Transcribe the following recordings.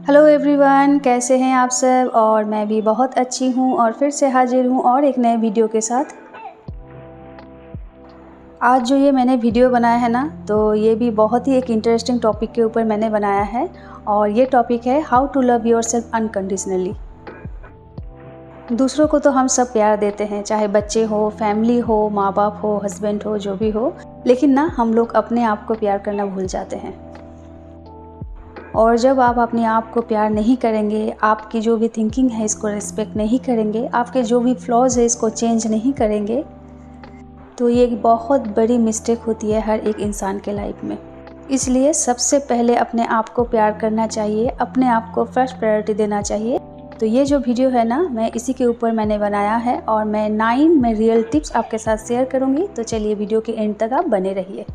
Hello everyone, कैसे हैं आप सब। और मैं भी बहुत अच्छी हूँ और फिर से हाजिर हूँ और एक नए वीडियो के साथ। आज जो ये मैंने वीडियो बनाया है ना, तो ये भी बहुत ही एक इंटरेस्टिंग टॉपिक के ऊपर मैंने बनाया है। और ये टॉपिक है how to love yourself unconditionally. दूसरों को तो हम सब प्यार देते हैं, चाहे बच्चे हो, फैमिली हो, माँ बाप हो, हस्बैंड हो, जो भी हो। लेकिन ना हम लोग अपने आप को प्यार करना भूल जाते हैं। और जब आप अपने आप को प्यार नहीं करेंगे, आपकी जो भी थिंकिंग है इसको रिस्पेक्ट नहीं करेंगे, आपके जो भी फ्लॉज है इसको चेंज नहीं करेंगे, तो ये एक बहुत बड़ी मिस्टेक होती है हर एक इंसान के लाइफ में। इसलिए सबसे पहले अपने आप को प्यार करना चाहिए, अपने आप को फर्स्ट प्रायोरिटी देना चाहिए। तो ये जो वीडियो है ना, मैं इसी के ऊपर मैंने बनाया है और मैं 9 रियल टिप्स आपके साथ शेयर करूँगी। तो चलिए वीडियो के एंड तक आप बने रहिए।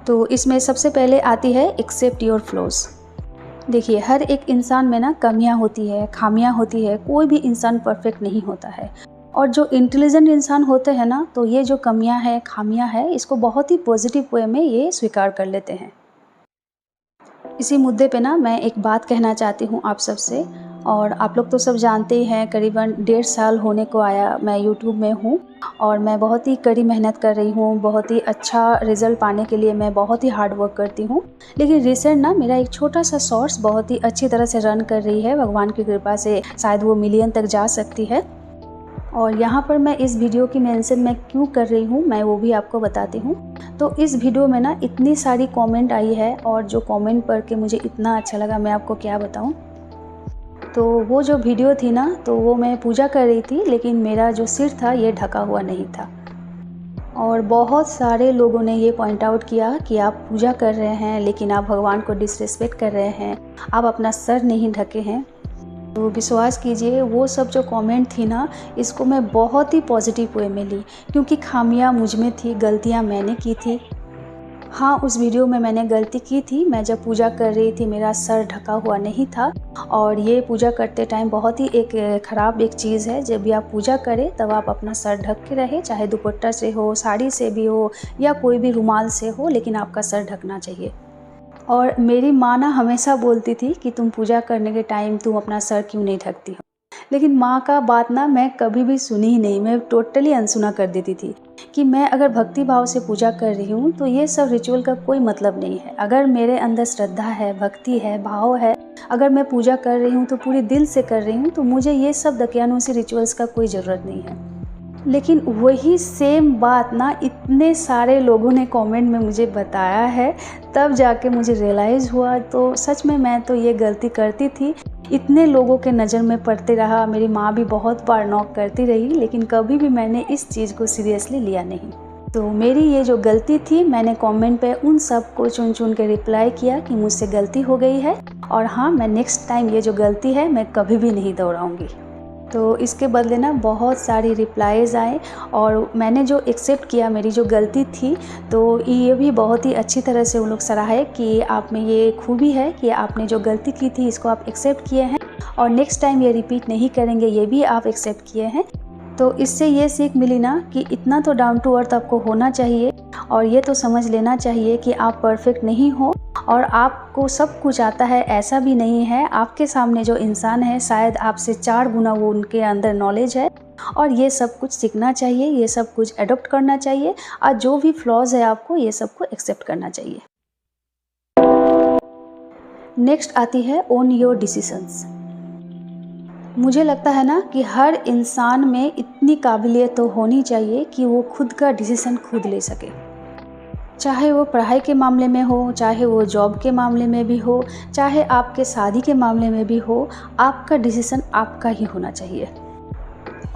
तो इसमें सबसे पहले आती है एक्सेप्ट योर फ्लॉज। देखिए, हर एक इंसान में ना कमियां होती है, खामियां होती है। कोई भी इंसान परफेक्ट नहीं होता है। और जो इंटेलिजेंट इंसान होते हैं ना, तो ये जो कमियां हैं, खामियां हैं, इसको बहुत ही पॉजिटिव वे में ये स्वीकार कर लेते हैं। इसी मुद्दे पे ना मैं एक बात कहना चाहती हूँ आप सबसे। और आप लोग तो सब जानते ही हैं, करीबन 1.5 साल होने को आया मैं यूट्यूब में हूँ। और मैं बहुत ही कड़ी मेहनत कर रही हूँ, बहुत ही अच्छा रिज़ल्ट पाने के लिए मैं बहुत ही हार्ड वर्क करती हूँ। लेकिन रिसेंट ना मेरा एक छोटा सा सोर्स बहुत ही अच्छी तरह से रन कर रही है, भगवान की कृपा से शायद वो मिलियन तक जा सकती है। और यहाँ पर मैं इस वीडियो की मेंशन मैं क्यों कर रही हूँ, मैं वो भी आपको बताती हूँ। तो इस वीडियो में ना इतनी सारी कमेंट आई है और जो कमेंट पढ़ के मुझे इतना अच्छा लगा, मैं आपको क्या बताऊँ। तो वो जो वीडियो थी ना, तो वो मैं पूजा कर रही थी, लेकिन मेरा जो सिर था ये ढका हुआ नहीं था। और बहुत सारे लोगों ने ये पॉइंट आउट किया कि आप पूजा कर रहे हैं लेकिन आप भगवान को डिसरिस्पेक्ट कर रहे हैं, आप अपना सर नहीं ढके हैं। तो विश्वास कीजिए, वो सब जो कमेंट थी ना, इसको मैं बहुत ही पॉजिटिव वे में ली, क्योंकि खामियां मुझ में थी, गलतियां मैंने की थी। हाँ, उस वीडियो में मैंने गलती की थी। मैं जब पूजा कर रही थी मेरा सर ढका हुआ नहीं था। और ये पूजा करते टाइम बहुत ही एक ख़राब एक चीज़ है, जब भी आप पूजा करें तब आप अपना सर ढक के रहें, चाहे दुपट्टा से हो, साड़ी से भी हो, या कोई भी रुमाल से हो, लेकिन आपका सर ढकना चाहिए। और मेरी माँ ना हमेशा बोलती थी कि तुम पूजा करने के टाइम तुम अपना सर क्यों नहीं ढकती हो। लेकिन माँ का बात ना मैं कभी भी सुनी ही नहीं, मैं टोटली अनसुना कर देती थी कि मैं अगर भक्ति भाव से पूजा कर रही हूँ तो ये सब रिचुअल का कोई मतलब नहीं है। अगर मेरे अंदर श्रद्धा है, भक्ति है, भाव है, अगर मैं पूजा कर रही हूँ तो पूरे दिल से कर रही हूँ, तो मुझे ये सब दकियानूसी रिचुअल्स का कोई ज़रूरत नहीं है। लेकिन वही सेम बात ना इतने सारे लोगों ने कमेंट में मुझे बताया है, तब जाके मुझे रियलाइज़ हुआ। तो सच में मैं तो ये गलती करती थी, इतने लोगों के नज़र में पड़ते रहा। मेरी माँ भी बहुत बार नॉक करती रही, लेकिन कभी भी मैंने इस चीज़ को सीरियसली लिया नहीं। तो मेरी ये जो गलती थी, मैंने कमेंट पे उन सब को चुन चुन के रिप्लाई किया कि मुझसे गलती हो गई है, और हाँ, मैं नेक्स्ट टाइम ये जो गलती है मैं कभी भी नहीं दोहराऊँगी। तो इसके बदले ना बहुत सारी रिप्लाईज़ आए और मैंने जो एक्सेप्ट किया मेरी जो गलती थी, तो ये भी बहुत ही अच्छी तरह से उन लोग सराहे कि आप में ये खूबी है कि आपने जो गलती की थी इसको आप एक्सेप्ट किए हैं और नेक्स्ट टाइम ये रिपीट नहीं करेंगे, ये भी आप एक्सेप्ट किए हैं। तो इससे ये सीख मिली ना कि इतना तो डाउन टू अर्थ आपको होना चाहिए और ये तो समझ लेना चाहिए कि आप परफेक्ट नहीं हो और आपको सब कुछ आता है, ऐसा भी नहीं है। आपके सामने जो इंसान है शायद आपसे 4 गुना वो उनके अंदर नॉलेज है, और ये सब कुछ सीखना चाहिए, ये सब कुछ एडॉप्ट करना चाहिए, और जो भी फ्लॉज है आपको ये सबको एक्सेप्ट करना चाहिए। नेक्स्ट आती है ओन योर डिसीजंस। मुझे लगता है ना कि हर इंसान में इतनी काबिलियत तो होनी चाहिए कि वो खुद का डिसीज़न खुद ले सके, चाहे वो पढ़ाई के मामले में हो, चाहे वो जॉब के मामले में भी हो, चाहे आपके शादी के मामले में भी हो। आपका डिसीज़न आपका ही होना चाहिए।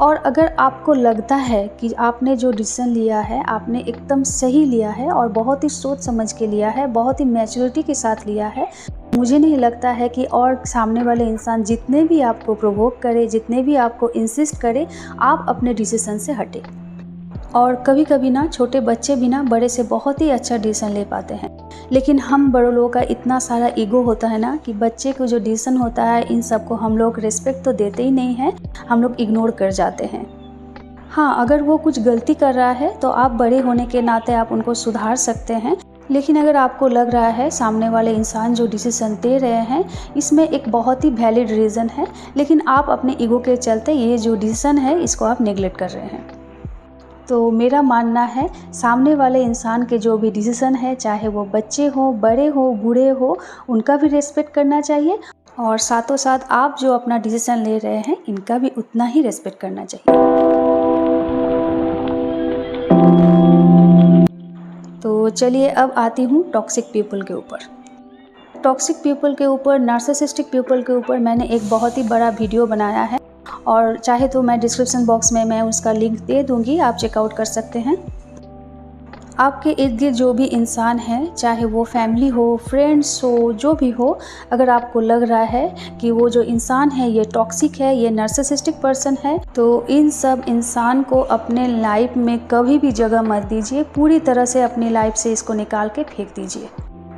और अगर आपको लगता है कि आपने जो डिसीज़न लिया है आपने एकदम सही लिया है और बहुत ही सोच समझ के लिया है, बहुत ही मैच्योरिटी के साथ लिया है, मुझे नहीं लगता है कि और सामने वाले इंसान जितने भी आपको प्रोवोक करे, जितने भी आपको इंसिस्ट करे, आप अपने डिसीज़न से हटे। और कभी कभी ना छोटे बच्चे भी ना बड़े से बहुत ही अच्छा डिसीज़न ले पाते हैं, लेकिन हम बड़ों लोगों का इतना सारा ईगो होता है ना कि बच्चे को जो डिसीज़न होता है इन सबको हम लोग रिस्पेक्ट तो देते ही नहीं हैं, हम लोग इग्नोर कर जाते हैं। हाँ, अगर वो कुछ गलती कर रहा है तो आप बड़े होने के नाते आप उनको सुधार सकते हैं, लेकिन अगर आपको लग रहा है सामने वाले इंसान जो डिसीज़न दे रहे हैं इसमें एक बहुत ही वैलिड रीज़न है, लेकिन आप अपने ईगो के चलते ये जो डिसीज़न है इसको आप नेगलेक्ट कर रहे हैं, तो मेरा मानना है सामने वाले इंसान के जो भी डिसीज़न है, चाहे वो बच्चे हो, बड़े हो, बूढ़े हो, उनका भी रेस्पेक्ट करना चाहिए और साथों साथ आप जो अपना डिसीज़न ले रहे हैं इनका भी उतना ही रेस्पेक्ट करना चाहिए। तो चलिए अब आती हूँ टॉक्सिक पीपल के ऊपर। टॉक्सिक पीपल के ऊपर, नार्सिसिस्टिक पीपल के ऊपर मैंने एक बहुत ही बड़ा वीडियो बनाया है और चाहे तो मैं डिस्क्रिप्शन बॉक्स में मैं उसका लिंक दे दूँगी, आप चेकआउट कर सकते हैं। आपके इर्द गिर्द जो भी इंसान है, चाहे वो फैमिली हो, फ्रेंड्स हो, जो भी हो, अगर आपको लग रहा है कि वो जो इंसान है ये टॉक्सिक है, ये नार्सिसिस्टिक पर्सन है, तो इन सब इंसान को अपने लाइफ में कभी भी जगह मत दीजिए। पूरी तरह से अपनी लाइफ से इसको निकाल के फेंक दीजिए,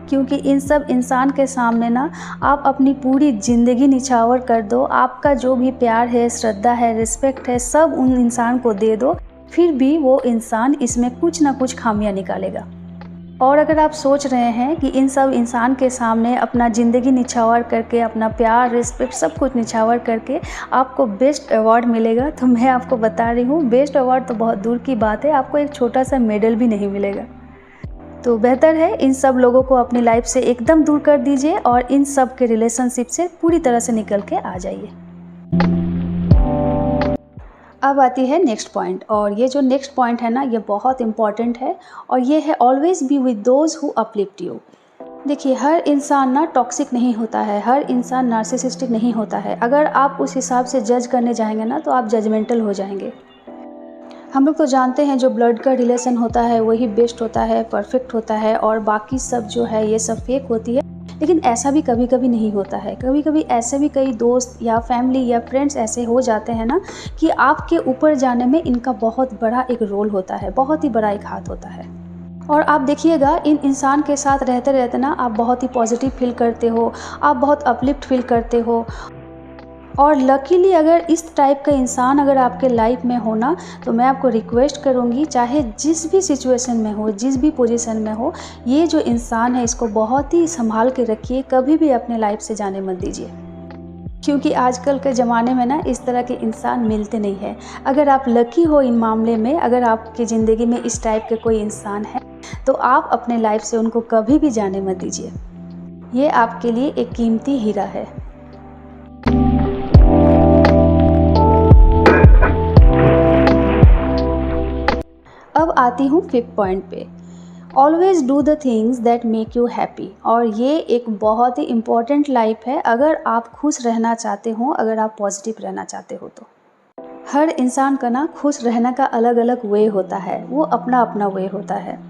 क्योंकि इन सब इंसान के सामने ना आप अपनी पूरी ज़िंदगी निछावर कर दो। आपका जो भी प्यार है, श्रद्धा है, रिस्पेक्ट है, सब उन इंसान को दे दो, फिर भी वो इंसान इसमें कुछ ना कुछ खामियां निकालेगा। और अगर आप सोच रहे हैं कि इन सब इंसान के सामने अपना ज़िंदगी निछावर करके, अपना प्यार, रिस्पेक्ट सब कुछ निछावर करके आपको बेस्ट अवार्ड मिलेगा, तो मैं आपको बता रही हूँ बेस्ट अवार्ड तो बहुत दूर की बात है, आपको एक छोटा सा मेडल भी नहीं मिलेगा। तो बेहतर है इन सब लोगों को अपनी लाइफ से एकदम दूर कर दीजिए और इन सब के रिलेशनशिप से पूरी तरह से निकल के आ जाइए। अब आती है नेक्स्ट पॉइंट, और ये जो नेक्स्ट पॉइंट है ना ये बहुत इंपॉर्टेंट है और ये है always be with those who uplift you. देखिए, हर इंसान ना टॉक्सिक नहीं होता है, हर इंसान नार्सिसिस्टिक नहीं होता है। अगर आप उस हिसाब से जज करने जाएंगे ना तो आप जजमेंटल हो जाएंगे। हम लोग तो जानते हैं जो ब्लड का रिलेशन होता है वही बेस्ट होता है, परफेक्ट होता है और बाकी सब जो है ये सब फेक होती है, लेकिन ऐसा भी कभी कभी नहीं होता है। कभी कभी ऐसे भी कई दोस्त या फैमिली या फ्रेंड्स ऐसे हो जाते हैं ना कि आपके ऊपर जाने में इनका बहुत बड़ा एक रोल होता है, बहुत ही बड़ा एक हाथ होता है। और आप देखिएगा इन इंसान के साथ रहते रहते ना आप बहुत ही पॉजिटिव फील करते हो, आप बहुत अपलिफ्ट फील करते हो। और लकीली अगर इस टाइप का इंसान अगर आपके लाइफ में हो ना, तो मैं आपको रिक्वेस्ट करूँगी, चाहे जिस भी सिचुएशन में हो, जिस भी पोजीशन में हो, ये जो इंसान है इसको बहुत ही संभाल के रखिए, कभी भी अपने लाइफ से जाने मत दीजिए, क्योंकि आजकल के ज़माने में ना इस तरह के इंसान मिलते नहीं हैं। अगर आप लकी हो इन मामले में, अगर आपकी ज़िंदगी में इस टाइप के कोई इंसान है तो आप अपने लाइफ से उनको कभी भी जाने मत दीजिए। ये आपके लिए एक कीमती हीरा है। अब आती हूँ 5th पॉइंट पे, always do the things that make you happy. और ये एक बहुत ही इम्पॉर्टेंट लाइफ है अगर आप खुश रहना चाहते हो, अगर आप पॉजिटिव रहना चाहते हो। तो हर इंसान का ना खुश रहने का अलग अलग वे होता है, वो अपना अपना वे होता है।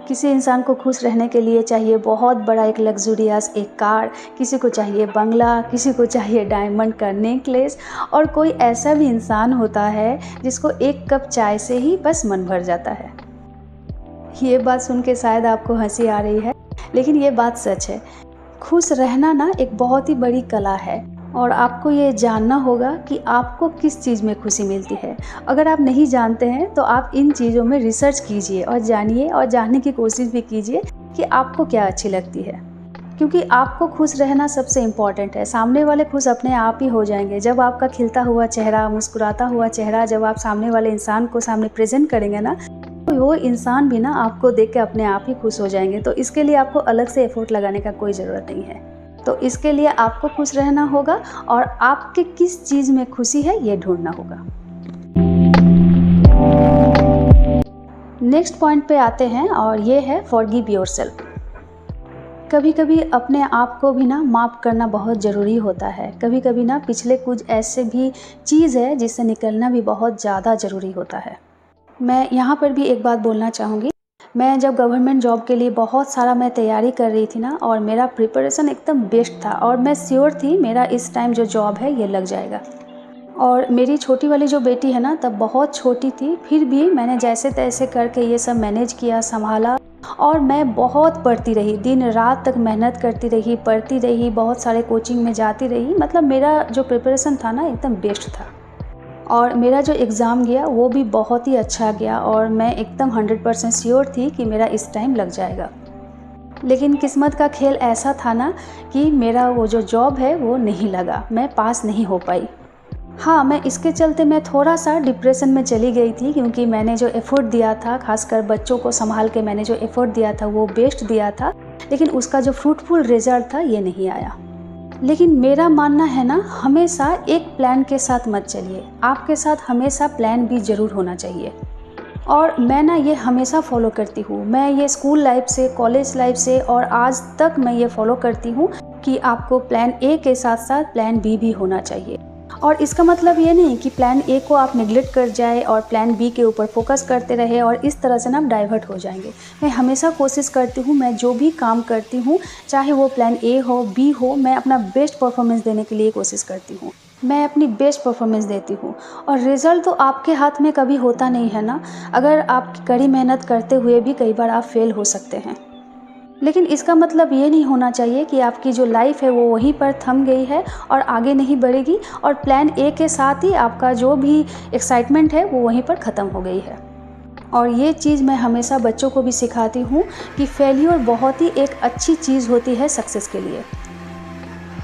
किसी इंसान को खुश रहने के लिए चाहिए बहुत बड़ा एक लग्जूरियस एक कार, किसी को चाहिए बंगला, किसी को चाहिए डायमंड का नेकलेस, और कोई ऐसा भी इंसान होता है जिसको एक कप चाय से ही बस मन भर जाता है। ये बात सुन के शायद आपको हंसी आ रही है, लेकिन ये बात सच है। खुश रहना ना एक बहुत ही बड़ी कला है और आपको ये जानना होगा कि आपको किस चीज़ में खुशी मिलती है। अगर आप नहीं जानते हैं तो आप इन चीज़ों में रिसर्च कीजिए और जानिए और जानने की कोशिश भी कीजिए कि आपको क्या अच्छी लगती है, क्योंकि आपको खुश रहना सबसे इम्पॉर्टेंट है। सामने वाले खुश अपने आप ही हो जाएंगे। जब आपका खिलता हुआ चेहरा, मुस्कुराता हुआ चेहरा जब आप सामने वाले इंसान को सामने प्रेजेंट करेंगे ना, तो वो इंसान भी ना आपको देख के अपने आप ही खुश हो जाएंगे। तो इसके लिए आपको अलग से एफर्ट लगाने का कोई ज़रूरत नहीं है। तो इसके लिए आपको खुश रहना होगा और आपके किस चीज़ में खुशी है ये ढूंढना होगा। नेक्स्ट पॉइंट पे आते हैं और ये है फॉरगिव योरसेल्फ। कभी कभी अपने आप को भी ना माफ़ करना बहुत ज़रूरी होता है। कभी कभी ना पिछले कुछ ऐसे भी चीज़ है जिससे निकलना भी बहुत ज़्यादा ज़रूरी होता है। मैं यहाँ पर भी एक बात बोलना चाहूँगी। मैं जब गवर्नमेंट जॉब के लिए बहुत सारा मैं तैयारी कर रही थी ना, और मेरा प्रिपरेशन एकदम बेस्ट था और मैं श्योर थी मेरा इस टाइम जो जॉब है ये लग जाएगा। और मेरी छोटी वाली जो बेटी है ना तब बहुत छोटी थी, फिर भी मैंने जैसे तैसे करके ये सब मैनेज किया, संभाला, और मैं बहुत पढ़ती रही, दिन रात तक मेहनत करती रही, पढ़ती रही, बहुत सारे कोचिंग में जाती रही। मतलब मेरा जो प्रिपरेशन था ना एकदम बेस्ट था और मेरा जो एग्ज़ाम गया वो भी बहुत ही अच्छा गया और मैं एकदम 100% श्योर थी कि मेरा इस टाइम लग जाएगा। लेकिन किस्मत का खेल ऐसा था ना कि मेरा वो जो जॉब है वो नहीं लगा, मैं पास नहीं हो पाई। हाँ, मैं इसके चलते मैं थोड़ा-सा डिप्रेशन में चली गई थी, क्योंकि मैंने जो एफ़र्ट दिया था, ख़ासकर बच्चों को सँभाल के मैंने जो एफ़र्ट दिया था वो बेस्ट दिया था, लेकिन उसका जो फ्रूटफुल रिज़ल्ट था ये नहीं आया। लेकिन मेरा मानना है ना, हमेशा एक प्लान के साथ मत चलिए, आपके साथ हमेशा प्लान भी ज़रूर होना चाहिए। और मैं ना ये हमेशा फ़ॉलो करती हूँ, मैं ये स्कूल लाइफ से, कॉलेज लाइफ से और आज तक मैं ये फ़ॉलो करती हूँ कि आपको प्लान ए के साथ साथ प्लान बी भी होना चाहिए। और इसका मतलब ये नहीं कि प्लान ए को आप नेगलेक्ट कर जाए और प्लान बी के ऊपर फोकस करते रहे और इस तरह से ना आप डाइवर्ट हो जाएंगे। मैं हमेशा कोशिश करती हूँ, मैं जो भी काम करती हूँ, चाहे वो प्लान ए हो, बी हो, मैं अपना बेस्ट परफॉर्मेंस देने के लिए कोशिश करती हूँ। मैं अपनी बेस्ट परफॉर्मेंस देती हूँ और रिज़ल्ट तो आपके हाथ में कभी होता नहीं है ना। अगर आप कड़ी मेहनत करते हुए भी कई बार आप फेल हो सकते हैं, लेकिन इसका मतलब ये नहीं होना चाहिए कि आपकी जो लाइफ है वो वहीं पर थम गई है और आगे नहीं बढ़ेगी और प्लान ए के साथ ही आपका जो भी एक्साइटमेंट है वो वहीं पर ख़त्म हो गई है। और ये चीज़ मैं हमेशा बच्चों को भी सिखाती हूँ कि फेल्योर बहुत ही एक अच्छी चीज़ होती है सक्सेस के लिए।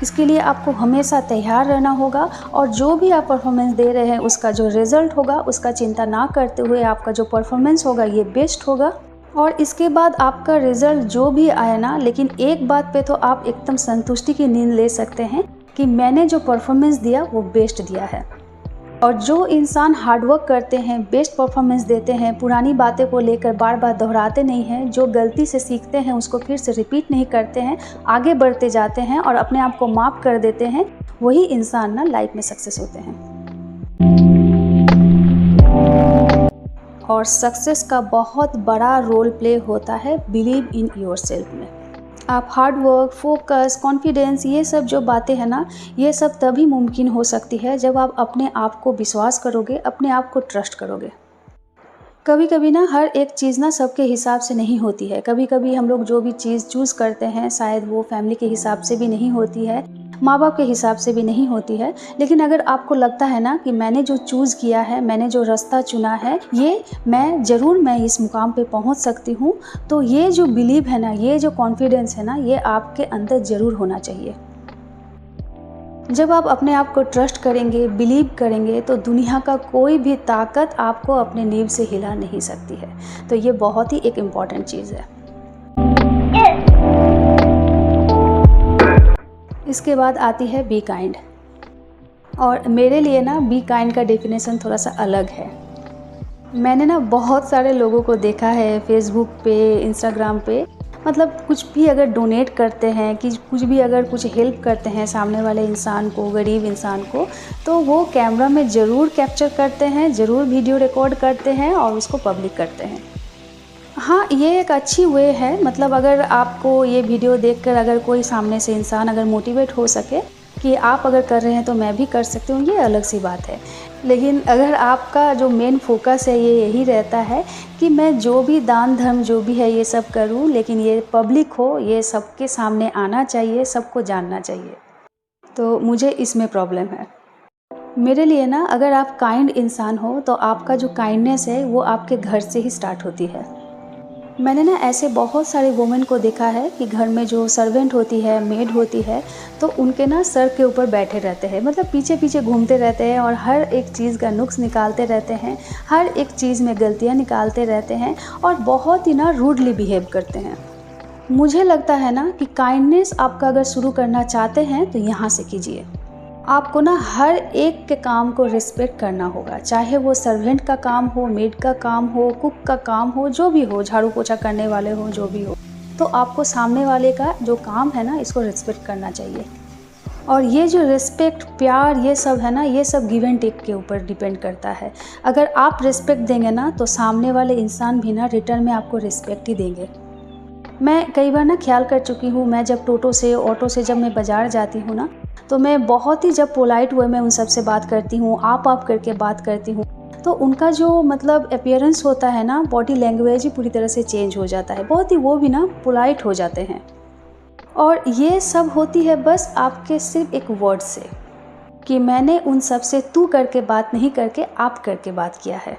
इसके लिए आपको हमेशा तैयार रहना होगा और जो भी आप परफॉर्मेंस दे रहे हैं उसका जो रिज़ल्ट होगा उसका चिंता ना करते हुए आपका जो परफॉर्मेंस होगा ये बेस्ट होगा। और इसके बाद आपका रिज़ल्ट जो भी आए ना, लेकिन एक बात पे तो आप एकदम संतुष्टि की नींद ले सकते हैं कि मैंने जो परफॉर्मेंस दिया वो बेस्ट दिया है। और जो इंसान हार्डवर्क करते हैं, बेस्ट परफॉर्मेंस देते हैं, पुरानी बातें को लेकर बार बार दोहराते नहीं हैं, जो गलती से सीखते हैं उसको फिर से रिपीट नहीं करते हैं, आगे बढ़ते जाते हैं और अपने आप को माफ़ कर देते हैं, वही इंसान ना लाइफ में सक्सेस होते हैं। और सक्सेस का बहुत बड़ा रोल प्ले होता है बिलीव इन योरसेल्फ में। आप हार्ड वर्क, फोकस, कॉन्फिडेंस, ये सब जो बातें हैं ना, ये सब तभी मुमकिन हो सकती है जब आप अपने आप को विश्वास करोगे, अपने आप को ट्रस्ट करोगे। कभी कभी ना हर एक चीज़ ना सबके हिसाब से नहीं होती है। कभी कभी हम लोग जो भी चीज़ चूज़ करते हैं शायद वो फैमिली के हिसाब से भी नहीं होती है, माँ बाप के हिसाब से भी नहीं होती है। लेकिन अगर आपको लगता है ना कि मैंने जो चूज़ किया है, मैंने जो रास्ता चुना है, ये मैं इस मुकाम पे पहुँच सकती हूँ, तो ये जो बिलीव है ना, ये जो कॉन्फिडेंस है ना, ये आपके अंदर ज़रूर होना चाहिए। जब आप अपने आप को ट्रस्ट करेंगे, बिलीव करेंगे, तो दुनिया का कोई भी ताकत आपको अपने नींव से हिला नहीं सकती है। तो ये बहुत ही एक इम्पॉर्टेंट चीज़ है। इसके बाद आती है बी काइंड। और मेरे लिए ना बी काइंड का डेफिनेशन थोड़ा सा अलग है। मैंने ना बहुत सारे लोगों को देखा है फेसबुक पे, इंस्टाग्राम पे, मतलब कुछ भी अगर डोनेट करते हैं, कि कुछ भी अगर कुछ हेल्प करते हैं सामने वाले इंसान को, गरीब इंसान को, तो वो कैमरा में ज़रूर कैप्चर करते हैं, ज़रूर वीडियो रिकॉर्ड करते हैं और उसको पब्लिक करते हैं। हाँ, ये एक अच्छी वे है। मतलब अगर आपको ये वीडियो देखकर अगर कोई सामने से इंसान अगर मोटिवेट हो सके कि आप अगर कर रहे हैं तो मैं भी कर सकती हूँ, ये अलग सी बात है। लेकिन अगर आपका जो मेन फोकस है ये यही रहता है कि मैं जो भी दान धर्म जो भी है ये सब करूँ, लेकिन ये पब्लिक हो, ये सबके सामने आना चाहिए, सबको जानना चाहिए, तो मुझे इसमें प्रॉब्लम है। मेरे लिए ना अगर आप काइंड इंसान हो तो आपका जो काइंडनेस है वो आपके घर से ही स्टार्ट होती है। मैंने ना ऐसे बहुत सारे वुमेन को देखा है कि घर में जो सर्वेंट होती है, मेड होती है, तो उनके ना सर के ऊपर बैठे रहते हैं, मतलब पीछे पीछे घूमते रहते हैं और हर एक चीज़ का नुक्स निकालते रहते हैं, हर एक चीज़ में गलतियां निकालते रहते हैं और बहुत ही ना रूडली बिहेव करते हैं। मुझे लगता है ना कि काइंडनेस आपका अगर शुरू करना चाहते हैं तो यहाँ से कीजिए। आपको ना हर एक के काम को रिस्पेक्ट करना होगा, चाहे वो सर्वेंट का काम हो, मेड का काम हो, कुक का काम हो, जो भी हो, झाड़ू पोछा करने वाले हो, जो भी हो, तो आपको सामने वाले का जो काम है ना इसको रिस्पेक्ट करना चाहिए। और ये जो रिस्पेक्ट, प्यार, ये सब है ना, ये सब गिव एंड टेक के ऊपर डिपेंड करता है। अगर आप रिस्पेक्ट देंगे ना तो सामने वाले इंसान भी ना रिटर्न में आपको रिस्पेक्ट ही देंगे। मैं कई बार ना ख्याल कर चुकी हूँ, मैं जब ऑटो से जब मैं बाज़ार जाती हूँ ना, तो मैं बहुत ही जब पोलाइट वे में उन सब से बात करती हूँ, आप करके बात करती हूँ, तो उनका जो मतलब अपीयरेंस होता है ना, बॉडी लैंग्वेज ही पूरी तरह से चेंज हो जाता है, बहुत ही वो भी ना पोलाइट हो जाते हैं। और ये सब होती है बस आपके सिर्फ एक वर्ड से, कि मैंने उन सब से तू करके बात नहीं करके आप करके बात किया है।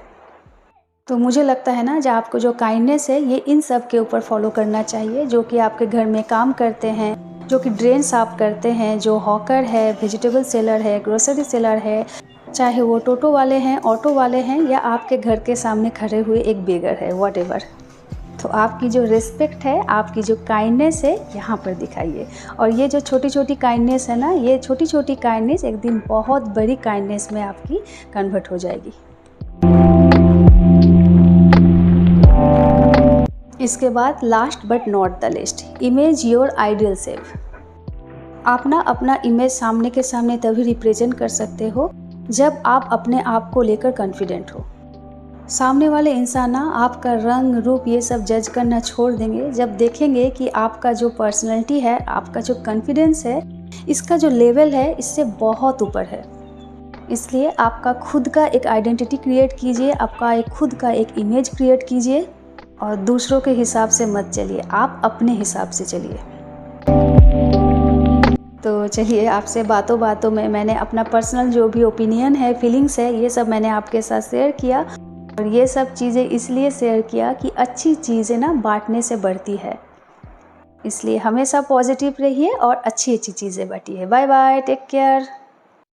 तो मुझे लगता है ना, जो आपको जो काइंडनेस है ये इन सब के ऊपर फॉलो करना चाहिए, जो कि आपके घर में काम करते हैं, जो कि ड्रेन साफ़ करते हैं, जो हॉकर है, वेजिटेबल सेलर है, ग्रोसरी सेलर है, चाहे वो टोटो वाले हैं, ऑटो वाले हैं, या आपके घर के सामने खड़े हुए एक बेगर है, व्हाटएवर। तो आपकी जो रिस्पेक्ट है, आपकी जो काइंडनेस है, यहाँ पर दिखाइए। और ये जो छोटी छोटी काइंडनेस है ना, ये छोटी छोटी काइंडनेस एक दिन बहुत बड़ी काइंडनेस में आपकी कन्वर्ट हो जाएगी। इसके बाद last but not the list, image your ideal self. आप ना अपना इमेज सामने के सामने तभी रिप्रेजेंट कर सकते हो जब आप अपने आप को लेकर कॉन्फिडेंट हो। सामने वाले इंसान ना आपका रंग रूप ये सब जज करना छोड़ देंगे जब देखेंगे कि आपका जो पर्सनैलिटी है, आपका जो कॉन्फिडेंस है, इसका जो लेवल है इससे बहुत ऊपर है। इसलिए आपका खुद का एक आइडेंटिटी क्रिएट कीजिए, आपका एक खुद का एक इमेज क्रिएट कीजिए और दूसरों के हिसाब से मत चलिए, आप अपने हिसाब से चलिए। तो चलिए, आपसे बातों बातों में मैंने अपना पर्सनल जो भी ओपिनियन है, फीलिंग्स है, ये सब मैंने आपके साथ शेयर किया। और ये सब चीज़ें इसलिए शेयर किया कि अच्छी चीज़ें ना बांटने से बढ़ती है, इसलिए हमेशा पॉजिटिव रहिए और अच्छी अच्छी चीज़ें बांटिए। Bye bye, take care.